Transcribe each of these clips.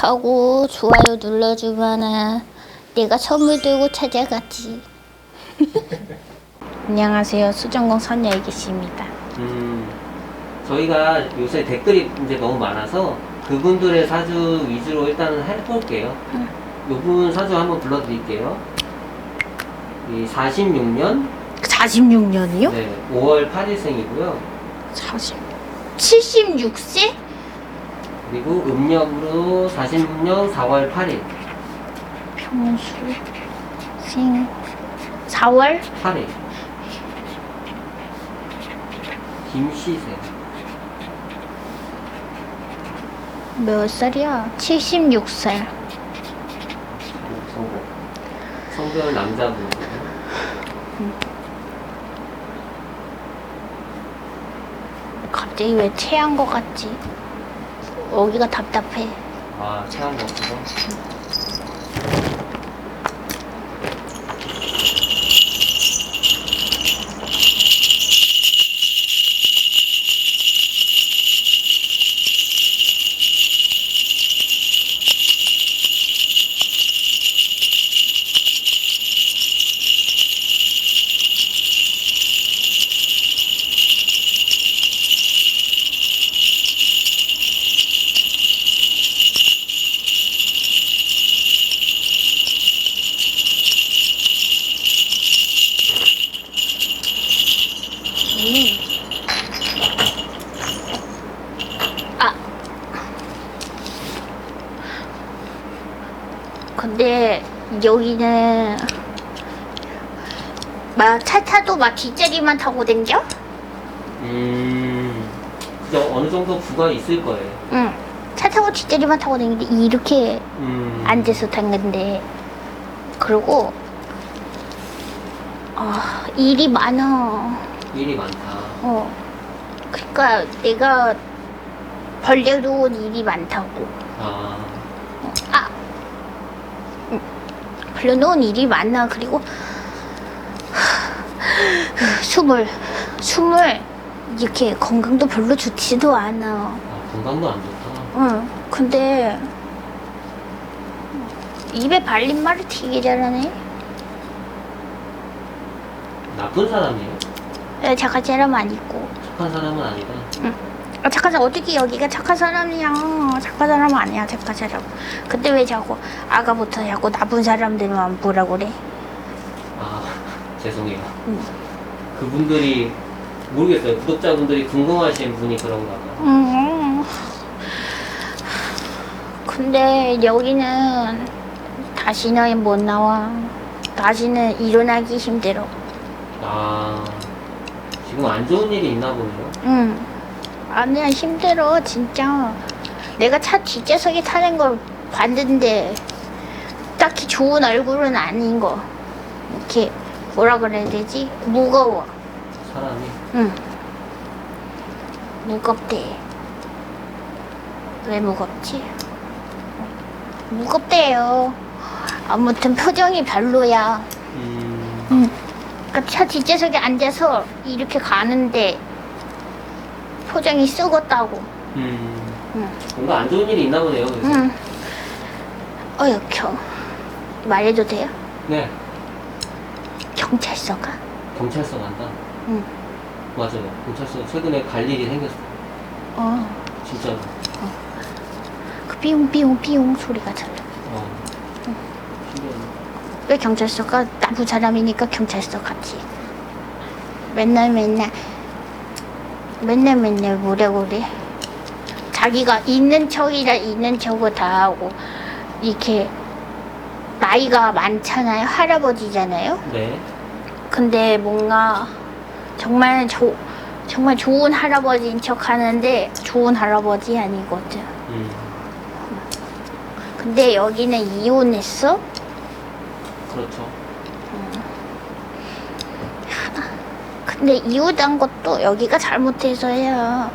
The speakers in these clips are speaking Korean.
구독하고 좋아요 눌러주면은 내가 선물 들고 찾아가지. 안녕하세요. 수전공 선녀이기씨입니다. 저희가 요새 댓글이 이제 너무 많아서 그분들의 사주 위주로 일단은 해볼게요. 요분 사주 한번 불러드릴게요. 이 46년 46년이요? 네, 5월 8일생이고요. 76세? 그리고 음력으로 46년 4월 8일. 평수 생 4월 8일. 김씨세. 몇 살이야? 76살. 성별 남자분이고요. 갑자기 왜 체한 거 같지? 여기가 답답해. 아, 체한 거 없어서. 아. 근데 여기는 막 차 타도 막 뒷자리만 타고 댕겨? 그죠, 어느 정도 부가 있을 거예요. 응. 차 타고 뒷자리만 타고 다니는데 이렇게 앉아서 타는데 그리고 일이 많아. 일이 많다. 그러니까 내가 벌려놓은 일이 많다고. 아, 벌려놓은 일이 많아. 그리고 숨을 이렇게 건강도 별로 좋지도 않아. 건강도 안 좋다. 응. 근데 입에 발린 말을 되게 잘하네. 나쁜 사람이에요? 착한 사람 아니고. 착한 사람은 아니다. 착한 사람 어떻게 여기가 착한 사람이야? 착한 사람 아니야, 착한 사람. 근데 왜 자꾸 아까부터 자꾸 나쁜 사람들만 뭐라 그래? 아, 죄송해요. 그분들이 모르겠어요. 구독자분들이 궁금하신 분이 그런가 봐요. 근데 여기는 다시는 못 나와. 다시는 일어나기 힘들어. 아, 지금 안 좋은 일이 있나 보네요. 아니야, 힘들어 진짜. 내가 차 뒷좌석에 타는 걸 봤는데 딱히 좋은 얼굴은 아닌 거. 이렇게 뭐라 그래야 되지? 무거워. 사람이. 무겁대. 왜 무겁지? 무겁대요. 아무튼 표정이 별로야. 그러니까 차 뒷좌석에 앉아서 이렇게 가는데 표정이 썩었다고. 뭔가 안 좋은 일이 있나 보네요. 그래서. 어휴, 말해도 돼요? 네, 경찰서 가? 경찰서 간다. 응. 맞아요. 경찰서 최근에 갈 일이 생겼어. 진짜로. 그 삐용삐용 소리가 들려. 신기하네. 왜 경찰서 가? 나쁜 사람이니까 경찰서 가지. 맨날 뭐라 그래? 자기가 있는 척이라 있는 척을 다 하고 이렇게 나이가 많잖아요. 할아버지잖아요. 네. 근데 뭔가 정말 좋은 할아버지인 척 하는데 좋은 할아버지 아니거든. 근데 여기는 이혼했어? 그렇죠. 근데 이혼한 것도 여기가 잘못해서야.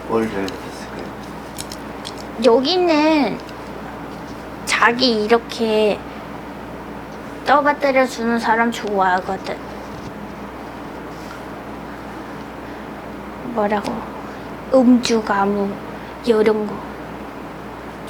뭘 잘못했을까요? 여기는 자기 이렇게 떠받들여 주는 사람 좋아하거든. 뭐라고? 음주 가무 이런 거.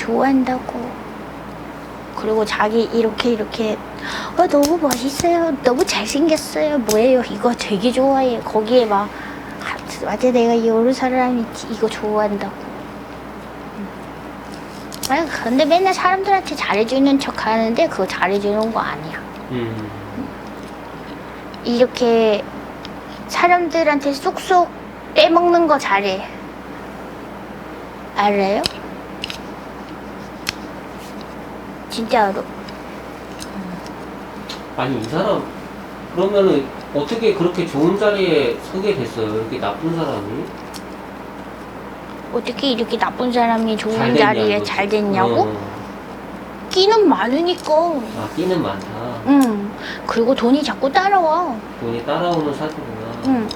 좋아한다고. 그리고 자기 이렇게 너무 멋있어요, 너무 잘생겼어요, 뭐예요, 이거 되게 좋아해. 거기에 막 맞아, 내가 이런 사람이 이거 좋아한다고. 아니, 근데 맨날 사람들한테 잘해주는 척 하는데 그거 잘해주는 거 아니야. 이렇게 사람들한테 쏙쏙 빼먹는 거 잘해. 알아요? 진짜로. 아니 이 사람 그러면은 어떻게 그렇게 좋은 자리에 서게 됐어요? 이렇게 나쁜 사람이 어떻게 이렇게 나쁜 사람이 잘 좋은 됐냐고. 자리에 잘 됐냐고? 끼는 많으니까. 아 끼는 많다. 응. 그리고 돈이 자꾸 따라와. 돈이 따라오는 사주구나. 응.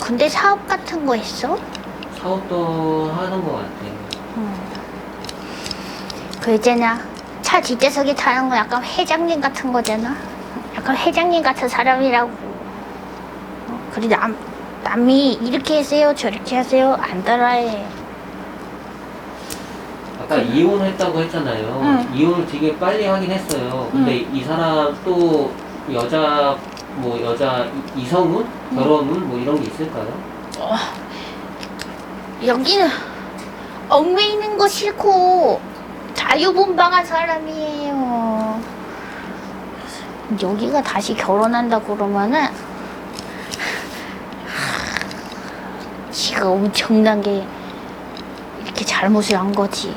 근데 사업 같은 거 했어? 사업도 하는 것 같아. 그 있잖아, 차 뒷좌석에 타는 거 약간 회장님 같은 거잖아. 약간 회장님 같은 사람이라고. 그래, 남이 이렇게 하세요 저렇게 하세요 안 따라해. 아까 이혼했다고 했잖아요. 응. 이혼을 되게 빨리 하긴 했어요. 근데 이 사람 또 여자 이성운? 결혼운? 뭐 이런 게 있을까요? 여기는 얽매이는 거 싫고 자유분방한 사람이에요. 여기가 다시 결혼한다 그러면은 지가 엄청나게 이렇게 잘못을 한 거지.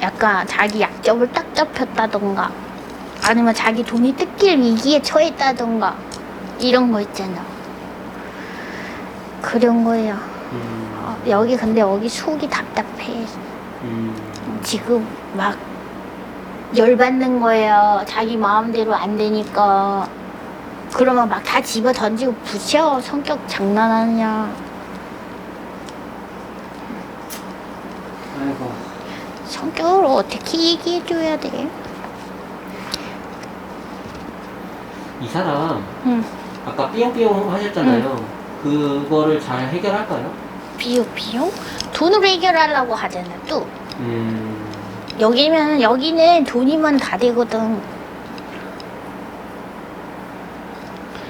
약간 자기 약점을 딱 잡혔다던가 아니면 자기 돈이 뜯길 위기에 처했다던가 이런 거 있잖아. 그런 거예요. 여기 근데 여기 속이 답답해. 지금 막 열받는 거예요. 자기 마음대로 안 되니까. 그러면 막 다 집어 던지고 부셔. 성격 장난하냐. 아이고. 성격을 어떻게 얘기해줘야 돼? 이 사람 응. 아까 삐용삐용 하셨잖아요. 그거를 잘 해결할까요? 비용? 돈으로 해결하려고 하잖아 또. 음. 여기는 돈이면 다 되거든.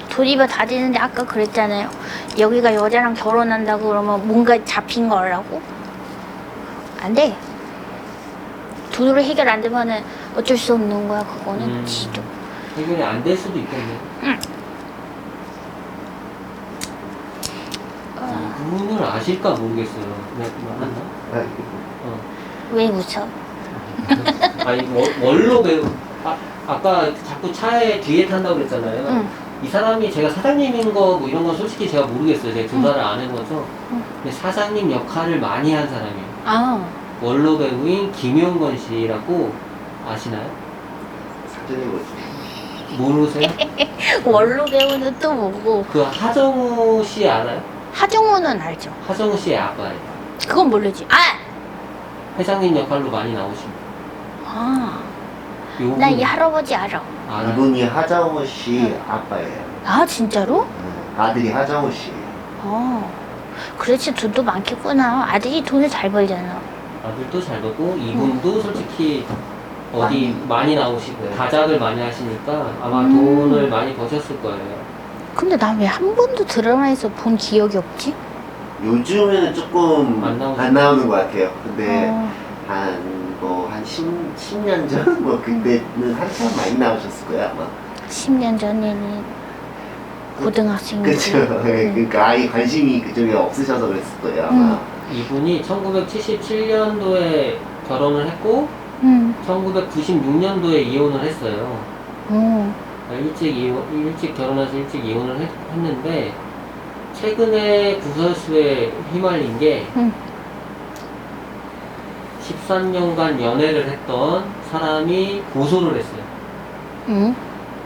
돈이면 다 되는데 아까 그랬잖아요. 여기가 여자랑 결혼한다고 그러면 뭔가 잡힌 거라고? 안 돼. 돈으로 해결 안 되면은 어쩔 수 없는 거야. 그거는 지도. 해결이 안 될 수도 있겠네. 응. 이분을 아실까 모르겠어요. 그냥 말한다. 왜 웃어? 아니 원로 배우. 아까 자꾸 차에 뒤에 탄다고 그랬잖아요. 응. 이 사람이 제가 사장님인 거 뭐 이런 건 솔직히 제가 모르겠어요. 제가 조사를 안 해봐서. 근데 사장님 역할을 많이 한 사람이에요. 아, 원로 배우인 김용건 씨라고 아시나요? 사전에 뭐지? 모르세요? 원로 배우는 또 뭐고? 그 하정우 씨 알아요? 하정우는 알죠. 하정우 씨의 아빠예요. 그건 모르지. 회장님 역할로 많이 나오신. 요분 나 이 할아버지 알아. 알아요? 이분이 하정우 씨 아빠예요. 아, 진짜로? 아들이 하정우 씨. 그렇지, 돈도 많겠구나. 아들이 돈을 잘 벌잖아. 아들도 잘 보고 이분도 솔직히 어디 많이 나오시고 다작을 많이 하시니까 아마 돈을 많이 버셨을 거예요. 근데 나 왜 한 번도 드라마에서 본 기억이 없지? 요즘에는 조금 안 나오죠. 안 나오는 것 같아요. 근데 어. 한 10년 전? 뭐 그때는 한참 많이 나오셨을 거예요 아마. 10년 전에는 고등학생이지. 그렇죠. 그러니까 아예 관심이 그쪽에 없으셔서 그랬을 거예요 아마. 이분이 1977년도에 결혼을 했고 응. 1996년도에 이혼을 했어요. 어. 일찍 결혼해서 일찍 이혼을 했는데 최근에 구설수에 휘말린 게 응. 13년간 연애를 했던 사람이 고소를 했어요. 응.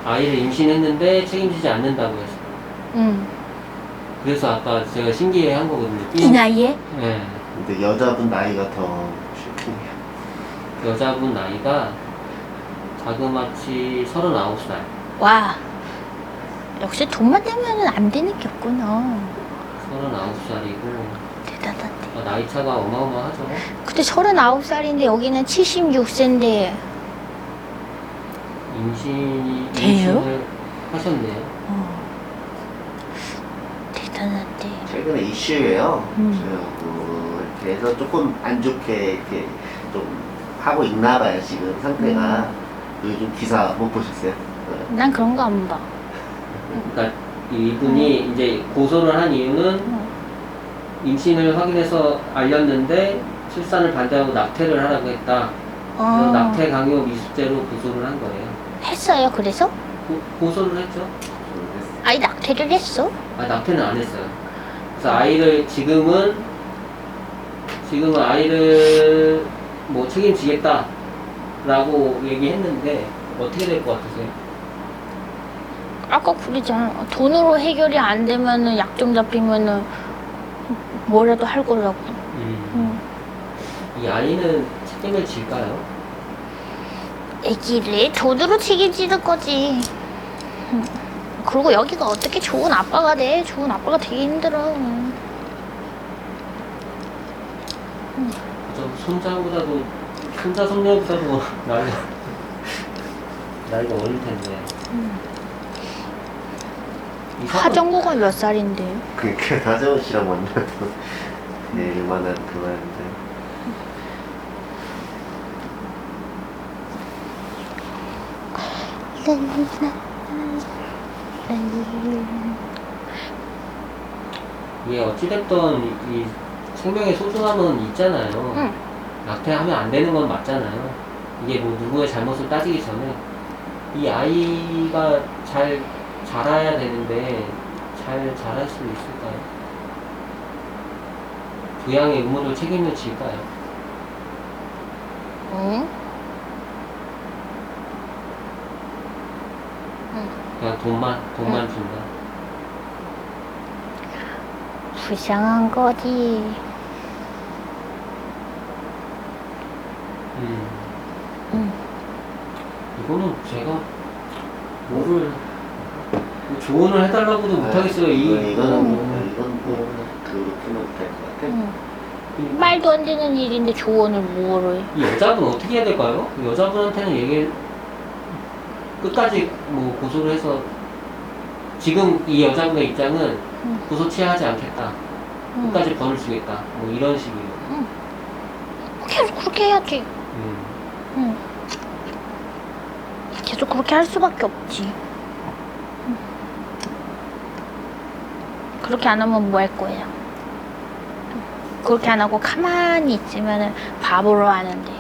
아이를 임신했는데 책임지지 않는다고 했어요. 응. 그래서 아까 제가 신기해 한 거거든요. 이 나이에? 네. 근데 여자분 나이가 더 쇼킹해요. 여자분 나이가 자그마치 39살. 와. 역시 돈만 되면은 안 되는 게 없구나. 39살이고 대단하대. 나이 차가 어마어마하죠. 근데 39살인데 여기는 76세인데 임신을 하셨네요. 대단한데. 최근에 이슈예요. 음. 이렇게 해서 조금 안 좋게 이렇게 좀 하고 있나 봐요, 지금 상태가. 요즘 기사 못 보셨어요? 네. 난 그런 거 안 봐. 그러니까 이분이 이제 고소를 한 이유는 임신을 확인해서 알렸는데 출산을 반대하고 낙태를 하라고 했다. 그래서 낙태 강요 미수죄로 고소를 한 거예요. 했어요, 그래서? 고소를 했죠. 아니, 낙태를 했어? 낙태는 안 했어요. 그래서 아이를 지금은 아이를 뭐 책임지겠다라고 얘기했는데 어떻게 될 것 같으세요? 아까 그러잖아. 돈으로 해결이 안 되면은 약점 잡히면은 뭐라도 할 거라고. 이 아이는 책임을 질까요? 애기를 돈으로 책임지는 거지. 그리고 여기가 어떻게 좋은 아빠가 돼? 좋은 아빠가 되게 힘들어. 저 손자 손녀보다도 나이가 어릴 텐데. 하정우가 몇 살인데? 그러니까 하정우 씨랑 만나도 얼마나 그만한데. 이게 어찌됐든 이 생명의 소중함은 있잖아요. 응. 낙태하면 안 되는 건 맞잖아요. 이게 뭐 누구의 잘못을 따지기 전에 이 아이가 잘 자라야 되는데 잘 자랄 수 있을까요? 부양의 의무를 책임을 질까요? 응? 그냥 돈만 준다. 불쌍한 거지. 이거는 제가 뭐를 조언을 해달라고도 못하겠어요. 이건 그렇게는 못할 것 같아. 말도 안 되는 일인데 조언을 뭐를. 이 여자분 어떻게 해야 될까요? 여자분한테는 얘기 끝까지 뭐 고소를 해서 지금 이 여자분의 입장은 고소 취하지 않겠다. 끝까지 벌을 주겠다. 뭐 이런 식이에요. 계속 그렇게 해야지. 계속 그렇게 할 수밖에 없지. 그렇게 안 하면 뭐 할 거예요? 그렇게 안 하고 가만히 있으면 바보로 하는데.